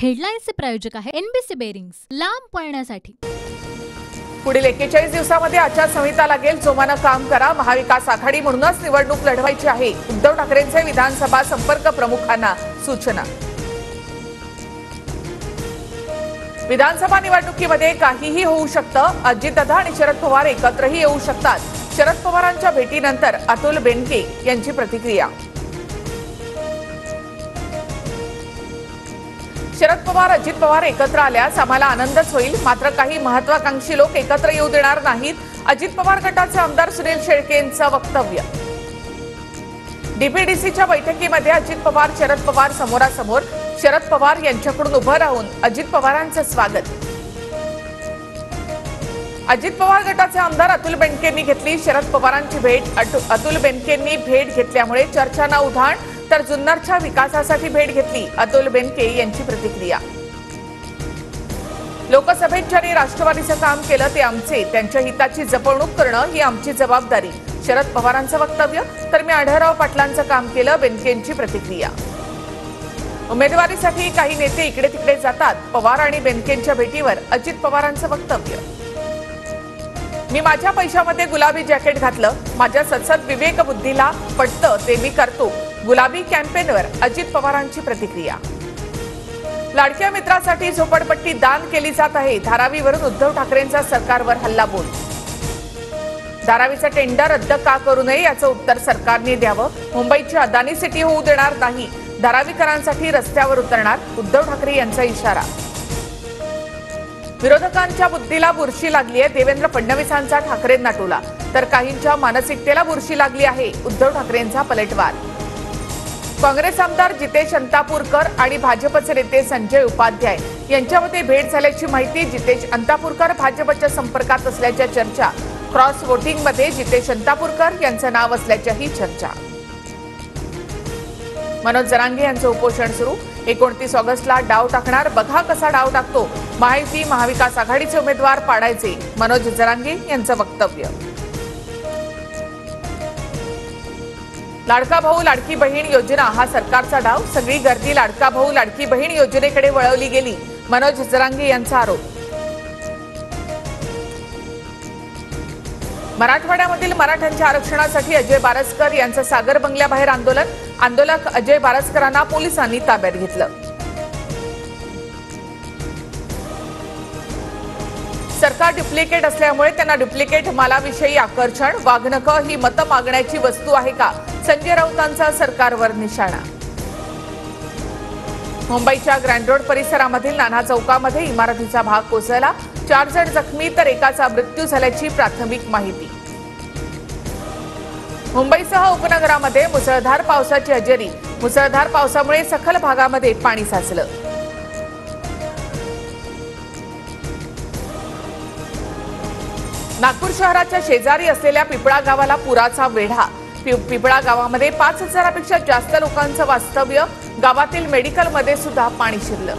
हेडलाईन्सचे प्रायोजक आहे NBC bearings, लांब पळण्यासाठी। पुढील 41 दिवसांमध्ये आचारसंहिता लागेल, जोमानं काम करा। महाविकास आघाडी म्हणूनच निवडणूक लढवायची आहे। उद्धव ठाकरेंचे विधानसभा संपर्क प्रमुखांना सूचना। विधानसभा निवडणुकीमध्ये काहीही होऊ शकतं। अजितदादा आणि शरद पवार एकत्रही येऊ शकतात। शरद पवारांच्या भेटीनंतर अतुल बेनके यांची प्रतिक्रिया। शरद पवार अजित पवार एकत्र आल्यास आम्हाला आनंदच होईल, मात्र काही महत्त्वाकांक्षी लोक एकत्र येऊ देणार नाहीत। अजित पवार गटाचे आमदार सुनील शेळकेंचं वक्तव्य। डीपीडीसीच्या बैठकीमध्ये अजित पवार शरद पवार समोरासमोर, शरद पवार यांच्याकडून उभं राहून अजित पवारांचं स्वागत। अजित पवार गटाचे आमदार अतुल बेनकेंनी घेतली शरद पवारांची भेट। अतुल बेनकेंनी भेट घेतल्यामुळे चर्चांना उधाण, तर जुन्नरच्या विकासासाठी भेट घेतली। अतुल बेनके यांची प्रतिक्रिया। लोकसभेत ज्यांनी राष्ट्रवादीचं काम केलं ते आमचे, त्यांच्या हिताची जपवणूक करणं ही आमची जबाबदारी। शरद पवारांचं वक्तव्य। तर मी आढळराव पाटलांचं काम केलं, बेनकेंची प्रतिक्रिया। उमेदवारीसाठी काही नेते इकडे तिकडे जातात, पवार आणि बेनकेंच्या भेटीवर अजित पवारांचं वक्तव्य। मी माझ्या पैशामध्ये गुलाबी जॅकेट घातलं, माझ्या सतसत विवेक बुद्धीला पटतं ते मी करतो। गुलाबी कॅम्पेनवर अजित पवारांची प्रतिक्रिया। लाडक्या मित्रासाठी झोपडपट्टी दान केली जात आहे, धारावीवरून उद्धव ठाकरेंचा सरकारवर हल्लाबोल। धारावीचं टेंडर रद्द का करू नये याचं उत्तर सरकारने द्यावं, मुंबईची अदानी सिटी होऊ देणार नाही, धारावीकरांसाठी रस्त्यावर उतरणार, उद्धव ठाकरे यांचा इशारा। विरोधकांच्या बुद्धीला बुरशी लागली आहे, देवेंद्र फडणवीसांचा ठाकरेंना टोला, तर काहींच्या मानसिकतेला बुरशी लागली आहे, उद्धव ठाकरेंचा पलटवार। काँग्रेस आमदार जितेश अंतापूरकर आणि भाजपचे नेते संजय उपाध्याय यांच्यामध्ये भेट झाल्याची माहिती। जितेश अंतापूरकर भाजपच्या संपर्कात असल्याच्या चर्चा। क्रॉस वोटिंगमध्ये जितेश अंतापूरकर यांचं नाव असल्याच्याही चर्चा। मनोज जरांगे यांचं उपोषण सुरू। 29 ऑगस्टला डाव टाकणार, बघा कसा डाव टाकतो। महायुती महाविकास आघाडीचे उमेदवार पाडायचे, मनोज जरांगे यांचं वक्तव्य। लाडका भाऊ लाडकी बहीण योजना हा सरकारचा डाव, सगळी गर्दी लाडका भाऊ लाडकी बहीण योजनेकडे वळवली गेली, मनोज जरांगे यांचा आरोप। मराठवाड्यामधील मराठ्यांच्या आरक्षणासाठी अजय बारसकर यांचं सागर बंगल्याबाहेर आंदोलन। आंदोलक अजय बारसकरांना पोलिसांनी ताब्यात घेतलं। सरकार डुप्लिकेट असल्यामुळे त्यांना डुप्लिकेट मालाविषयी आकर्षण। वाघनखं ही मतं मागण्याची वस्तू आहे का, संजय राऊतांचा सरकारवर निशाणा। मुंबईच्या ग्रँड रोड परिसरामधील नाना चौकामध्ये इमारतीचा भाग कोसळला, 4 जण जखमी तर एकाचा मृत्यू झाल्याची प्राथमिक माहिती। मुंबईसह उपनगरामध्ये मुसळधार पावसाची हजेरी, मुसळधार पावसामुळे सखल भागामध्ये पाणी साचलं। नागपूर शहराच्या शेजारी असलेल्या पिपळा गावाला पुराचा वेढा। पिपळा गावामध्ये 5000पेक्षा जास्त लोकांचं वास्तव्य, गावातील मेडिकलमध्ये सुद्धा पाणी शिरलं।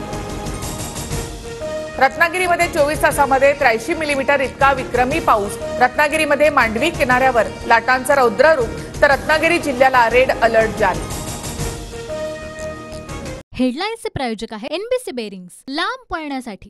रत्नागिरीमध्ये 24 तासामध्ये 83 मिलीमीटर इतका विक्रमी पाऊस। रत्नागिरीमध्ये मांडवी किनाऱ्यावर लाटांचं रौद्र रूप, तर रत्नागिरी जिल्ह्याला रेड अलर्ट जारी। हेडलाईन्सचे प्रायोजक आहे एनबीसी बेरिंग्स, लांब पळण्यासाठी।